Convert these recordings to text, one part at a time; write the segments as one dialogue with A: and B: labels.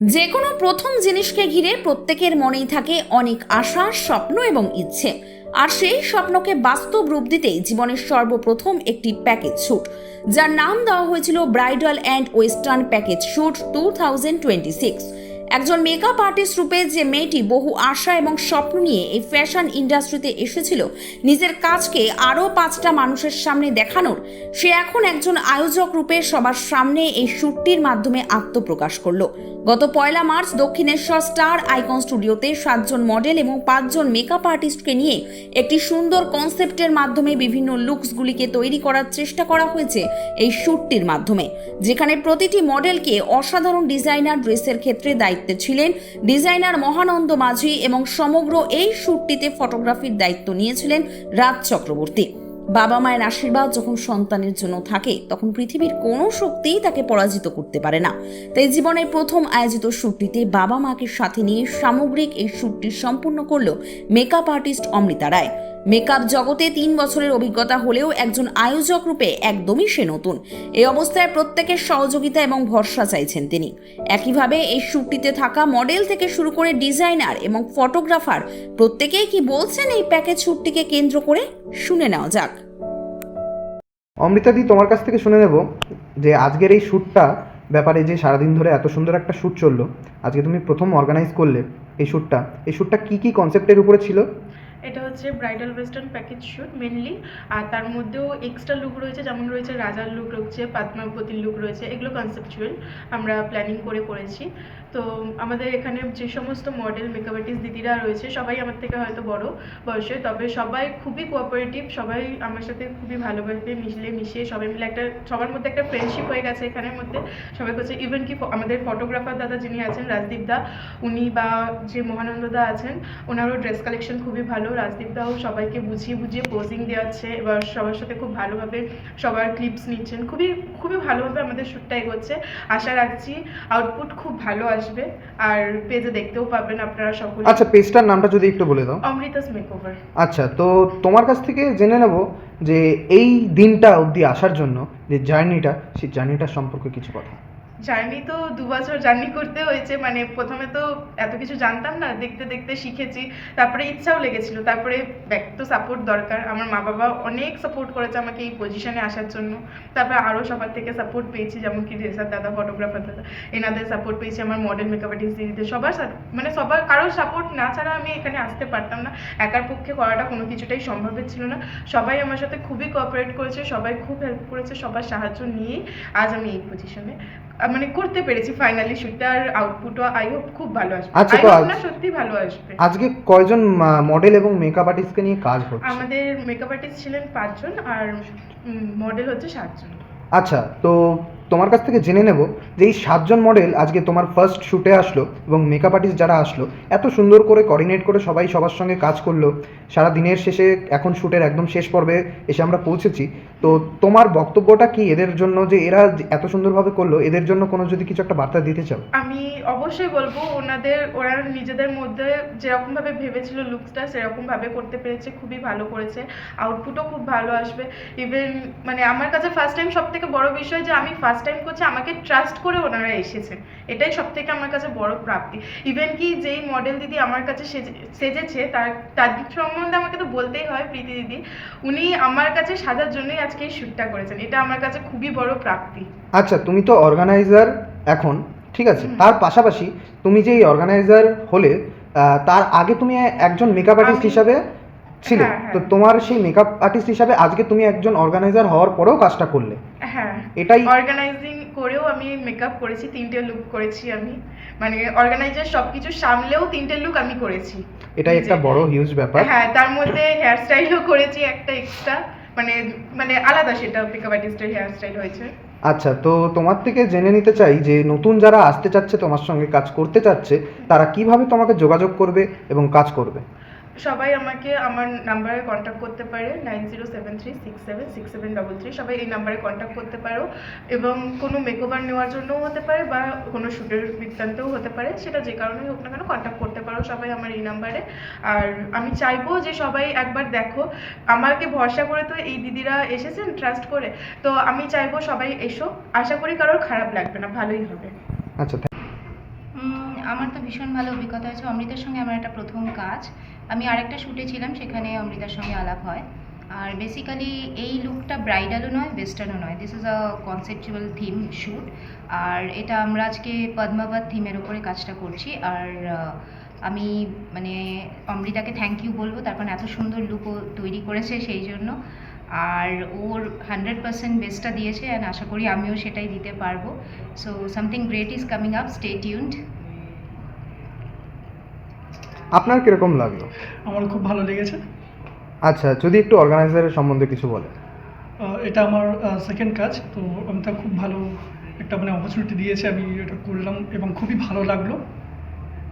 A: যে কোনো প্রথম জিনিসকে ঘিরে প্রত্যেকের মনেই থাকে অনেক আশা, স্বপ্ন এবং ইচ্ছে। আর সেই স্বপ্নকে বাস্তব রূপ দিতেই জীবনের সর্বপ্রথম একটি প্যাকেজ শ্যুট, যার নাম দেওয়া হয়েছিল bridal and western package shoot 2026। একজন মেকআপ আর্টিস্ট রূপে যে মেয়েটি বহু আশা এবং স্বপ্ন নিয়ে এই ফ্যাশন ইন্ডাস্ট্রিতে এসেছিল নিজের কাজকে আরও 5টা মানুষের সামনে দেখানোর, সে এখন একজন আয়োজক রূপে সবার সামনে এই শ্যুটটির মাধ্যমে আত্মপ্রকাশ করলো। গত 1 মার্চ দক্ষিণেশ্বর স্টার আইকন স্টুডিওতে 7 জন মডেল এবং 5 জন মেকআপ আর্টিস্টকে নিয়ে একটি সুন্দর কনসেপ্টের মাধ্যমে বিভিন্ন লুকসগুলিকে তৈরি করার চেষ্টা করা হয়েছে এই শ্যুটটির মাধ্যমে, যেখানে প্রতিটি মডেলকে অসাধারণ ডিজাইনার ড্রেসের ক্ষেত্রে দায়িত্বে ছিলেন ডিজাইনার মহানন্দ মাঝি এবং সমগ্র এই শ্যুটটিতে ফটোগ্রাফির দায়িত্ব নিয়েছিলেন রাজ চক্রবর্তী। বাবা মায়ের আশীর্বাদ যখন সন্তানের জন্য থাকে তখন পৃথিবীর কোনো শক্তিই তাকে পরাজিত করতে পারে না। তাই জীবনের প্রথম আয়োজিত শ্যুটটিতে বাবা মাকে সাথে নিয়ে সামগ্রিক এই শ্যুটটি সম্পূর্ণ করল মেকআপ আর্টিস্ট অমৃতা রায়। মেকআপ জগতে 3 বছরের অভিজ্ঞতা হলেও একজন আয়োজক রূপে একদমই সে নতুন। এই অবস্থায় প্রত্যেকের সহযোগিতা এবং ভরসা চাইছেন তিনি। একইভাবে এই শ্যুটটিতে থাকা মডেল থেকে শুরু করে ডিজাইনার এবং ফটোগ্রাফার প্রত্যেকেই কি বলছেন এই প্যাকেজ শ্যুটটিকে কেন্দ্র করে, শুনে নেওয়া যাক।
B: অমৃতাদি, তোমার কাছ থেকে শুনে নেব যে আজকের এই শ্যুটটা ব্যাপারে, যে সারাদিন ধরে এত সুন্দর একটা শ্যুট চললো, আজকে তুমি প্রথম অর্গানাইজ করলে এই শ্যুটটা কী কনসেপ্টের উপরে ছিল?
C: এটা হচ্ছে bridal western package shoot mainly, আর তার মধ্যেও এক্সট্রা লুক রয়েছে, যেমন রয়েছে রাজার লুক রয়েছে, পদ্মাবতীর লুক রয়েছে, এগুলো কনসেপচুয়াল আমরা প্ল্যানিং করেছি। তো আমাদের এখানে যে সমস্ত মডেল মেকআপ আর্টিস্ট দিদিরা রয়েছে সবাই আমার থেকে হয়তো বড় বয়সে, তবে সবাই খুবই কোঅপারেটিভ, সবাই আমার সাথে খুবই ভালোভাবে মিশিয়ে সবাই মিলে সবার মধ্যে একটা ফ্রেন্ডশিপ হয়ে গেছে এখানের মধ্যে। সবাই করছে, ইভেন কি আমাদের ফটোগ্রাফার দাদা যিনি আছেন রাজদীপ দা, উনি বা যে মহানন্দ দা আছেন, ওনারও ড্রেস কালেকশন খুবই ভালো। রাজদীপ দাও সবাইকে বুঝিয়ে পোজিং দেওয়াচ্ছে, এবার সবার সাথে খুব ভালোভাবে সবার ক্লিপস নিচ্ছেন, খুবই ভালোভাবে আমাদের শ্যুটটা এগোচ্ছে। আশা রাখছি আউটপুট খুব ভালো আসবে, আর পেজে দেখতেও পাবেন আপনারা সকলে।
B: আচ্ছা, পেজটার নামটা যদি একটু বলে দাও।
C: অমৃতাস মেকওভার।
B: আচ্ছা, তো তোমার কাছ থেকে জেনে নেব যে এই দিনটা অবধি আসার জন্য যে সেই জার্নিটার সম্পর্কে কিছু কথা।
C: জার্নি তো 2 বছর জার্নি করতে হয়েছে, মানে প্রথমে তো এত কিছু জানতাম না, দেখতে দেখতে শিখেছি, তারপরে ইচ্ছাও লেগেছিল, তারপরে ব্যাক তো সাপোর্ট দরকার। আমার মা বাবা অনেক সাপোর্ট করেছে আমাকে এই পজিশনে আসার জন্য, তারপরে আরও সবার থেকে সাপোর্ট পেয়েছি, যেমন কি রেসার দাদা, ফটোগ্রাফার দাদা, এনাদের সাপোর্ট পেয়েছি, আমার মডেল মেকআপ আর্টিস্ট দিদিদের সবার কারোর সাপোর্ট না ছাড়া আমি এখানে আসতে পারতাম না। একার পক্ষে করাটা কোনো কিছুটাই সম্ভব ছিল না। সবাই আমার সাথে খুবই কোঅপারেট করেছে, সবাই খুব হেল্প করেছে, সবার সাহায্য নিয়েই আজ আমি এই পজিশনে মানে করতে পেরেছি ফাইনালি শ্যুটটা। আর আউটপুটও আই হোপ খুব ভালো আসবে।
B: আচ্ছা,
C: আই
B: তো
C: হোপ না, সত্যি ভালো আসবে।
B: আজকে কয়জন মডেল এবং মেকআপ আর্টিস্টকে নিয়ে কাজ হচ্ছে?
C: আমাদের মেকআপ আর্টিস্ট ছিলেন 5 জন আর মডেল হচ্ছে 7 জন।
B: আচ্ছা, তো তোমার কাছ থেকে জেনে নেব যে এই 7 জন মডেল আজকে তোমার ফার্স্ট শ্যুটে আসলো এবং মেকআপ আর্টিস্ট যারা আসলো এত সুন্দর করে কোঅর্ডিনেট করে সবাই সবার সঙ্গে কাজ করলো সারা দিনের শেষে, এখন শ্যুটের একদম শেষ পর্বে এসে আমরা পৌঁছেছি। তো তোমার বক্তব্যটা কি এদের জন্য, যে এরা এত সুন্দরভাবে করলো, এদের জন্য কোনো যদি কিছু একটা বার্তা দিতে চাও?
C: আমি অবশ্যই বলবো ওরা নিজেদের মধ্যে যেরকমভাবে ভেবেছিল লুকসটা সেরকমভাবে করতে পেরেছে, খুবই ভালো করেছে, আউটপুটও খুব ভালো আসবে। ইভেন মানে আমার কাছে ফার্স্ট টাইম সব থেকে বড় বিষয় যে আমি ফার্স্ট টাইম করছি, আমাকে ট্রাস্ট করে ওনারা এসেছেন, এটাই সব থেকে আমার কাছে বড় প্রাপ্তি। ইভেন কি যেই মডেল দিদি আমার কাছে সেজেছে তার সম্বন্ধে আমাকে তো বলতেই হয়, প্রীতি দিদি, উনি আমার কাছে সাজার জন্যই আজকে এই শ্যুটটা করেছেন, এটা আমার কাছে খুবই বড় প্রাপ্তি।
B: আচ্ছা, তুমি তো অর্গানাইজার এখন, ঠিক আছে, তার পাশাপাশি তুমি যে এই অর্গানাইজার হলে তার আগে তুমি একজন মেকআপ আর্টিস্ট হিসাবে ছিলে।
C: হ্যাঁ।
B: তো তোমার সেই মেকআপ আর্টিস্ট হিসাবে আজকে তুমি একজন অর্গানাইজার হওয়ার পরেও কাজটা করলে।
C: হ্যাঁ,
B: এটাই
C: অর্গানাইজিং করেও আমি মেকআপ করেছি, 3টে লুক করেছি আমি, মানে অর্গানাইজার সবকিছু সামলেও 3টে লুক আমি করেছি।
B: এটাই একটা বড় হিউজ ব্যাপার।
C: হ্যাঁ, তার মধ্যে হেয়ার স্টাইলও করেছি একটা এক্সট্রা, মানে আলাদা, সেটা মেকআপ আর্টিস্টের হেয়ার স্টাইল হয়েছে।
B: আচ্ছা, তো তোমার থেকে জেনে নিতে চাই যে নতুন যারা আসতে চাচ্ছে, তোমার সঙ্গে কাজ করতে চাচ্ছে, তারা কিভাবে তোমাকে যোগাযোগ করবে এবং কাজ করবে?
C: সবাই আমাকে আমার নাম্বারে কন্ট্যাক্ট করতে পারে, 9073676733। সবাই এই নাম্বারে কন্ট্যাক্ট করতে পারো, এবং কোনো মেকওভার নেওয়ার জন্যও হতে পারে বা কোনো শ্যুটের বৃত্তান্তও হতে পারে, সেটা যে কারণেই হোক না কেন কন্ট্যাক্ট করতে পারো সবাই আমার এই নাম্বারে। আর আমি চাইবো যে সবাই একবার দেখো, আমাকে ভরসা করে তো এই দিদিরা এসেছেন ট্রাস্ট করে, তো আমি চাইবো সবাই এসো, আশা করি কারোর খারাপ লাগবে না, ভালোই হবে।
B: আচ্ছা,
D: আমার তো ভীষণ ভালো অভিজ্ঞতা হয়েছে। অমৃতার সঙ্গে আমার একটা প্রথম কাজ। আমি আরেকটা শ্যুটে ছিলাম, সেখানে অমৃতার সঙ্গে আলাপ হয়। আর বেসিক্যালি এই লুকটা ব্রাইডালও নয়, ওয়েস্টার্নও নয়, this is a conceptual theme shoot. আর এটা আমরা আজকে পদ্মাবত থিমের ওপরে কাজটা করছি। আর আমি মানে অমৃতাকে থ্যাংক ইউ বলবো, তার কারণ এত সুন্দর লুকও তৈরি করেছে সেই জন্য। আর ওর 100% বেস্টটা দিয়েছে, অ্যান্ড আশা করি আমিও সেটাই দিতে পারবো। So something great is coming up, stay tuned.
B: আপনার কিরকম লাগলো?
E: আমার খুব ভালো লেগেছে।
B: আচ্ছা, যদি একটু অর্গানাইজারের সম্বন্ধে কিছু বলে।
E: এটা আমার সেকেন্ড কাজ, তো আমি তা খুব ভালো একটা মানে অপরচুনিটি দিয়েছে, আমি এটা করলাম এবং খুবই ভালো লাগলো,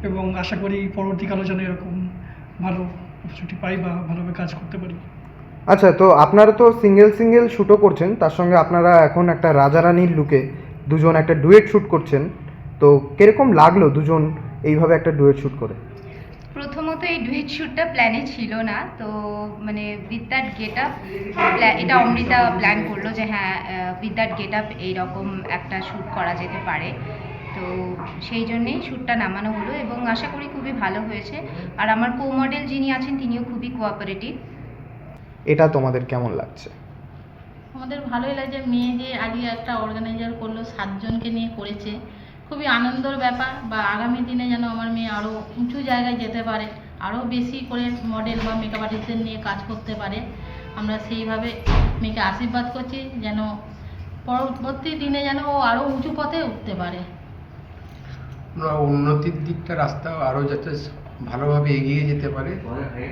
E: এবং আশা করি পরবর্তীকালেও যেন এরকম ভালো অপরচুনিটি পাই বা ভালোভাবে কাজ করতে পারি।
B: আচ্ছা, তো আপনারা তো সিঙ্গেল শ্যুটও করছেন, তার সঙ্গে আপনারা এখন একটা রাজা রানীর লুকে দুজন একটা ডুয়েট শ্যুট করছেন, তো কিরকম লাগলো দুজন এইভাবে একটা ডুয়েট শ্যুট করে?
D: প্রথমত এই ডুয়েট শ্যুটটা প্ল্যানে ছিল না, তো মানে উইথ দ্যাট গেট আপ এটা অমৃতা প্ল্যান করলো যে হ্যাঁ উইথ দ্যাট গেট আপ এইরকম একটা শ্যুট করা যেতে পারে। তো সেই জন্যেই শ্যুটটা নামানো হলো এবং আশা করি খুবই ভালো হয়েছে। আর আমার কো মডেল যিনি আছেন তিনিও খুবই কোঅপারেটিভ।
B: এটা তোমাদের কেমন লাগছে?
F: আমাদের ভালোই লাগছে। মেয়ে যে আগে একটা অর্গানাইজার করলো, 7 জনকে নিয়ে করেছে, খুবই আনন্দের ব্যাপার। বা আগামী দিনে যেন আমার মেয়ে আরও উঁচু জায়গায় যেতে পারে, আরও বেশি করে মডেল বা মেকআপ আর্টিস্টদের নিয়ে কাজ করতে পারে। আমরা সেইভাবে মেয়েকে আশীর্বাদ করছি যেন পরবর্তী দিনে যেন ও আরও উঁচু পথে উঠতে পারে।
G: আমরা উন্নতির দিকটা রাস্তা আরও যাতে ভালোভাবে এগিয়ে যেতে পারে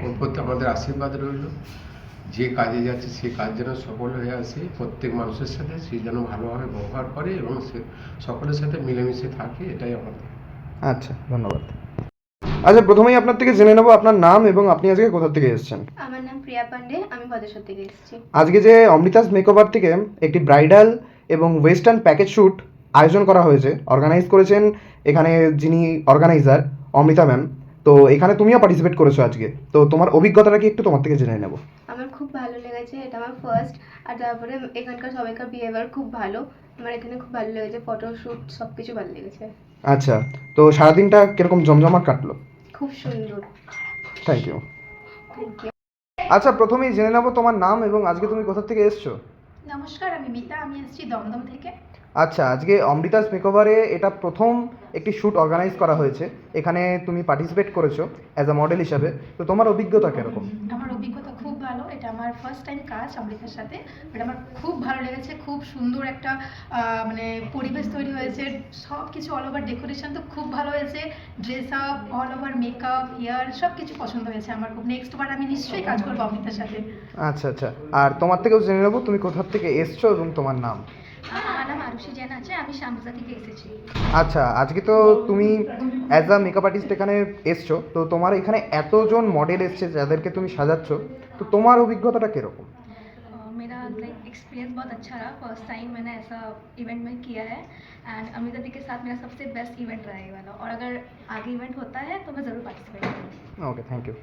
G: ওর প্রতি আমাদের আশীর্বাদ রইল। যে কাজে যাচ্ছে সে কাজ যেন সফল হয়ে আসে, প্রত্যেক মানুষের সাথে সে যেন ভালোভাবে ব্যবহার করে এবং সে সকলের সাথে মিলেমিশে থাকে, এটাই আমাদের।
B: আচ্ছা, ধন্যবাদ। আচ্ছা, প্রথমেই আপনার থেকে জেনে নেবো আপনার নাম এবং আপনি আজকে কোথা থেকে এসেছেন।
H: আমার নাম প্রিয়া পান্ডে, আমি ভদ্রেশ্বর থেকে এসেছি।
B: আজকে যে অমৃতাস মেকওভার থেকে একটি ব্রাইডাল এবং ওয়েস্টার্ন প্যাকেজ শ্যুট আয়োজন করা হয়েছে, অর্গানাইজ করেছেন এখানে যিনি অর্গানাইজার অমৃতা ম্যাম, তো এখানে তুমিও পার্টিসিপেট করেছো আজকে, তো তোমার অভিজ্ঞতাটা কি একটু তোমার থেকে জেনে নেবো।
H: আমার খুব ভালো লেগেছে, এটা আমার ফার্স্ট। আর তারপরে এখানকার সবাইকার বিহেভিয়ার খুব ভালো, আমার এখানে খুব ভালো লেগেছে, ফটোশ্যুট সব কিছু ভালো লেগেছে।
B: আচ্ছা, তো সারাদিনটা কিরকম জমজমাট কাটলো?
H: খুব সুন্দর।
B: Thank you.
H: Thank you.
B: আচ্ছা, প্রথমেই জেনে নেবো তোমার নাম এবং আজকে তুমি কোথা থেকে এসছো।
I: নমস্কার, আমি মিতা, আমি এসেছি দমদম থেকে।
B: আচ্ছা, আজকে অমৃতাস মেকওভারে এটা প্রথম একটি শ্যুট অর্গানাইজ করা হয়েছে, এখানে তুমি পার্টিসিপেট করেছো অ্যাজ আ মডেল হিসাবে, তো তোমার অভিজ্ঞতা কীরকম?
I: আমার অভিজ্ঞতা খুব ভালো, এটা আমার ফার্স্ট টাইম কাজ অমৃতার সাথে, বাট আমার খুব ভালো লেগেছে। খুব সুন্দর একটা মানে পরিবেশ তৈরি হয়েছে, সব কিছু অল ওভার ডেকোরেশন তো খুব ভালো হয়েছে, dress up, all over makeup, hair সব কিছু পছন্দ হয়েছে আমার খুব। নেক্সট বার আমি নিশ্চয়ই কাজ করবো অমৃতার সাথে।
B: আচ্ছা আচ্ছা, আর তোমার থেকেও জেনে নেবো তুমি কোথা থেকে এসছো এবং তোমার নাম।
I: আমার নাম আরুষি জেন আছে, আমি শ্যামবাজা থেকে এসেছি।
B: আচ্ছা, আজকে তো তুমি অ্যাজ আ মেকআপ আর্টিস্ট এখানে এসছো, তো তোমার এখানে এতজন মডেল এসছে যাদেরকে তুমি সাজাচ্ছ, তো তোমার অভিজ্ঞতাটা কীরকম?
I: मेरा लाइक एक्सपीरियंस बहुत अच्छा रहा। फर्स्ट टाइम मैंने ऐसा इवेंट में किया है एंड अमृता दी के साथ मेरा सबसे बेस्ट इवेंट रहा ये वाला, और अगर आगे इवेंट होता है तो मैं ज़रूर पार्टिसिपेट करूँगी।
B: ওকে, থ্যাংক ইউ।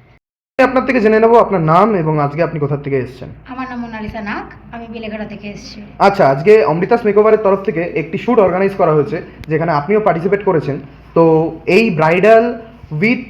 B: আপনার থেকে জেনে নেবো আপনার নাম এবং আজকে আপনি কোথা থেকে এসেছেন।
I: আমার নাম মোনালিসা নাগ, আমি বেলেঘাটা থেকে এসেছি।
B: আচ্ছা, আজকে অমৃতাস মেকওভারের তরফ থেকে একটি শ্যুট অর্গানাইজ করা হয়েছে যেখানে আপনিও পার্টিসিপেট করেছেন, তো এই ব্রাইডাল উইথ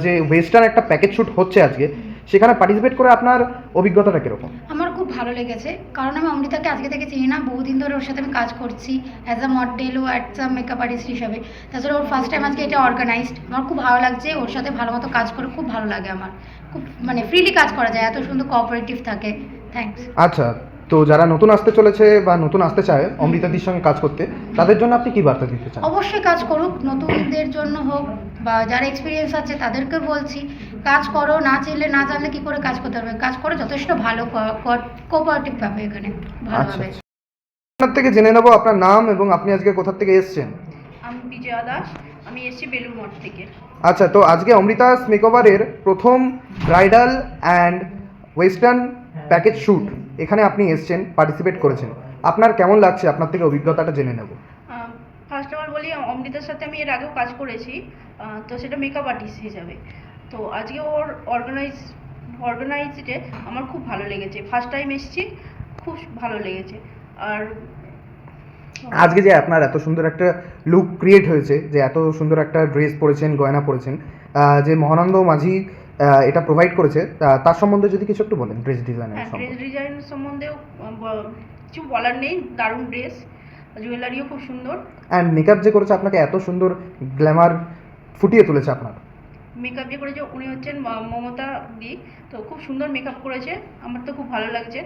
B: যে ওয়েস্টার্ন একটা প্যাকেজ শ্যুট হচ্ছে আজকে, সেখানে পার্টিসিপেট করে আপনার অভিজ্ঞতাটা কীরকম?
I: আমার খুব ভালো লেগেছে, কারণ আমি অমৃতাকে আজকে থেকে চিনি না, বহুদিন ধরে ওর সাথে আমি কাজ করছি অ্যাজ আ মডেল ও অ্যাজ আ মেকআপ আর্টিস্ট হিসাবে। তাছাড়া ওর ফার্স্ট টাইম আজকে এটা অর্গানাইজড, আমার খুব ভালো লাগছে, ওর সাথে ভালো মতো কাজ করে খুব ভালো লাগে। আমার খুব মানে ফ্রিলি কাজ করা যায়, এত সুন্দর কোঅপারেটিভ থাকে। থ্যাঙ্কস।
B: আচ্ছা, তো যারা নতুন আসতে চলেছে বা নতুন আসতে চায় অমৃতাদির সঙ্গে কাজ করতে, তাদের জন্য আপনি কী বার্তা দিতে চান?
I: অবশ্যই কাজ করুক, নতুনদের জন্য হোক বা যারা এক্সপিরিয়েন্স আছে তাদেরকে বলছি কাজ করো, না চাইলে না জানলে কী করে কাজ করতে পারবে, কাজ করে যথেষ্ট ভালো কোঅপারেটিভ পাবে এখানে
B: আচ্ছা,
I: ভালোভাবে।
B: আপনার থেকে জেনে নেবো আপনার নাম এবং আপনি আজকে কোথা থেকে এসেছেন।
C: আমি বিজয়া দাস, আমি এসেছি বেলুর মঠ থেকে।
B: আচ্ছা, তো আজকে অমৃতাস মেকওভারের প্রথম bridal and western package shoot এখানে আপনি এসেছেন, পার্টিসিপেট করেছেন, আপনার কেমন লাগছে? আপনার থেকে অভিজ্ঞতাটা জেনে নেব।
C: ফার্স্ট অফ অল বলি, অমৃতার সাথে আমি এর আগেও কাজ করেছি, তো সেটা মেকআপ আর্টিস্ট হিসাবে। তো আজকে ওর অর্গানাইজডে আমার খুব ভালো লেগেছে, ফার্স্ট টাইম এসেছি, খুব ভালো লেগেছে। আর
B: আজকে যে আপনার এত সুন্দর একটা লুক ক্রিয়েট হয়েছে, যে এত সুন্দর একটা ড্রেস পরেছেন, গয়না পরেছেন, যে মহানন্দ মাঝি এটা প্রোভাইড করেছে, তার সম্বন্ধে যদি কিছু একটু বলেন, ড্রেস ডিজাইনের
J: হ্যাঁ,
B: সম্বন্ধে।
J: ড্রেস ডিজাইন সম্বন্ধেও কিছু বলার নেই, দারুণ ড্রেস, জুয়েলারিও খুব সুন্দর।
B: অ্যান্ড মেকআপ যে করেছে আপনাকে এত সুন্দর গ্ল্যামার ফুটিয়ে তুলেছে আপনার।
J: মেকআপ যে করেছে উনি হচ্ছেন মমতা দি, তো খুব সুন্দর মেকআপ করেছে, আমার তো খুব ভালো লাগছে,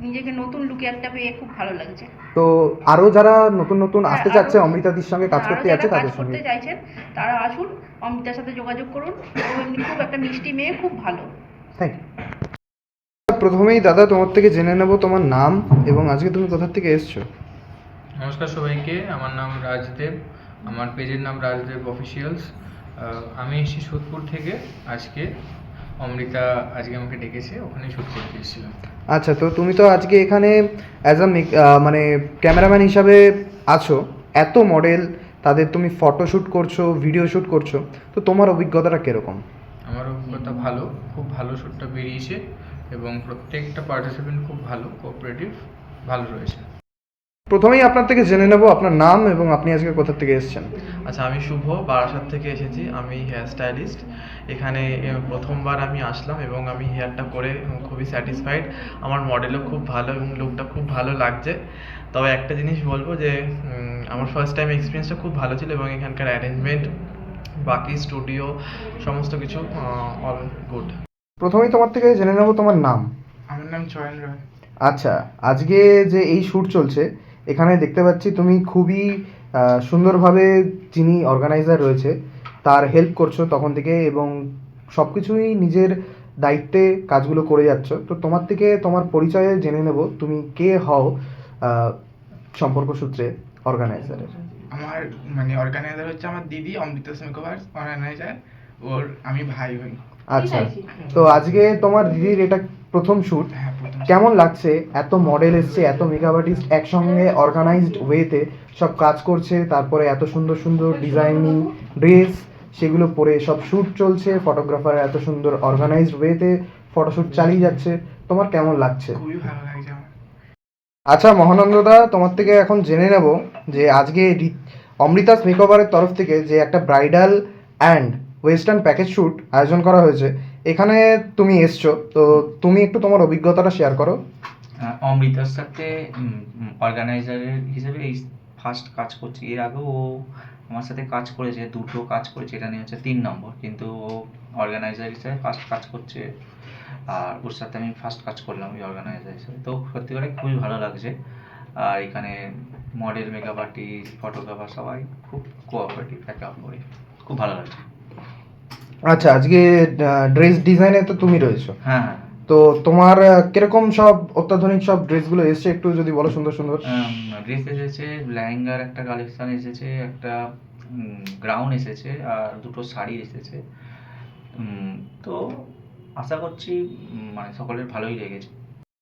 J: নিজেকে নতুন লুকে একটা পেয়ে খুব ভালো লাগছে।
B: তো আরও যারা নতুন নতুন আসতে
J: হ্যাঁ,
B: চাচ্ছে
J: আরো-
B: অমৃতাদির সঙ্গে কাজ
J: আরো
B: করতে
J: যারা
B: যাচ্ছে,
J: কাজ
B: তাদের সঙ্গে
J: করতে চাইছেন তারা আসুন, অমিতার সাথে যোগাযোগ করুন, ও এমনি খুব একটা মিষ্টি মেয়ে, খুব ভালো।
B: Thank you. প্রথমেই দাদা তোমার থেকে জেনে নেব তোমার নাম এবং আজকে তুমি কোথা থেকে এসছো।
K: নমস্কার সবাইকে, আমার নাম রাজদেব, আমার পেজের নাম রাজদেব অফিসিয়ালস। আমি এসেছি সোদপুর থেকে। আজকে অমৃতা আজকে আমাকে ডেকেছে, ওখানে শ্যুট করতে এসেছিলাম।
B: আচ্ছা, তো তুমি তো আজকে এখানে অ্যাজ আ মানে ক্যামেরাম্যান হিসাবে আছো, এত মডেল তাদের তুমি ফটোশ্যুট করছো, ভিডিও শ্যুট করছো, তো তোমার অভিজ্ঞতাটা কীরকম?
K: আমার অভিজ্ঞতা ভালো, খুব ভালো শ্যুটটা বেরিয়েছে এবং প্রত্যেকটা পার্টিসিপেন্ট খুব ভালো, কোঅপারেটিভ, ভালো রয়েছে।
B: প্রথমেই আপনার থেকে জেনে নেব আপনার নাম এবং আপনি আজকে কোথা থেকে এসেছেন।
L: আচ্ছা, আমি শুভ, বারাসাত থেকে এসেছি। আমি হেয়ার স্টাইলিস্ট। এখানে প্রথমবার আমি আসলাম এবং আমি হেয়ারটা করে খুবই স্যাটিসফাইড। আমার মডেলও খুব ভালো এবং লুকটা খুব ভালো লাগছে। তবে একটা জিনিস বলবো যে আমার ফার্স্ট টাইম এক্সপিরিয়েন্সটা খুব ভালো ছিল এবং এখানকার অ্যারেঞ্জমেন্ট, বাকি স্টুডিও, সমস্ত কিছু অল গুড।
B: প্রথমেই তোমার থেকে জেনে নেব তোমার নাম।
L: আমার নাম চয়ন রয়।
B: আচ্ছা, আজকে যে এই শ্যুট চলছে এখানে দেখতে পাচ্ছি তুমি খুবই সুন্দরভাবে, যিনি অর্গানাইজার রয়েছে তার হেল্প করছো তখন থেকে এবং সব কিছুই নিজের দায়িত্বে কাজগুলো করে যাচ্ছ। তো তোমার থেকে তোমার পরিচয়ে জেনে নেব, তুমি কে হও সম্পর্ক সূত্রে অর্গানাইজারের।
L: আমার অর্গানাইজার হচ্ছে আমার দিদি অমৃতা মেকওভার অর্গানাইজার, ওর আমি ভাই হই।
B: আচ্ছা, তো আজকে তোমার দিদির এটা প্রথম শ্যুট,
L: হ্যাঁ, প্রথম।
B: কেমন লাগছে? এত মডেল এসছে, এত মেকআপ আর্টিস্ট একসঙ্গে অর্গানাইজড ওয়েতে সব কাজ করছে, তারপরে এত সুন্দর সুন্দর ডিজাইনিং ড্রেস সেগুলো পরে সব শ্যুট চলছে, ফটোগ্রাফার এত সুন্দর অর্গানাইজড ওয়েতে ফটোশ্যুট চালিয়ে যাচ্ছে, তোমার কেমন লাগছে?
L: খুবই ভালো লাগছে আমার।
B: আচ্ছা মহানন্দদা, তোমার থেকে এখন জেনে নেব যে আজকে অমৃতাস মেকওভারের তরফ থেকে যে একটা bridal and western package shoot আয়োজন করা হয়েছে, এখানে তুমি এসছো, তো তুমি একটু তোমার অভিজ্ঞতাটা শেয়ার করো।
M: অমৃতার সাথে অর্গানাইজারের হিসেবে এই ফার্স্ট কাজ করছি। এর আগেও ও আমার সাথে কাজ করেছে, দুটো কাজ করেছে, এটা নিয়ে হচ্ছে 3 নম্বর, কিন্তু ও অর্গানাইজার হিসেবে ফার্স্ট কাজ করছে আর ওর সাথে আমি ফার্স্ট কাজ করলাম ওই অর্গানাইজার হিসেবে। তো সত্যি করে খুবই ভালো লাগছে। আর এখানে মডেল, মেকআপ আর্টিস্ট, ফটোগ্রাফার সবাই খুব কোঅপারেটিভ, একে অপরে খুব ভালো লাগছে।
B: আচ্ছা, আজকে ড্রেস ডিজাইনে তো তুমি রয়েছো,
M: হ্যাঁ হ্যাঁ।
B: তো তোমার কিরকম সব অত্যাধুনিক সব ড্রেসগুলো এসছে একটু যদি বলো, সুন্দর সুন্দর।
M: ড্রেস এসেছে, লেহেঙ্গার একটা কালেকশন এসেছে, একটা গ্রাউন এসেছে আর দুটো শাড়ি এসেছে। তো আশা করছি সকলের ভালোই লেগেছে।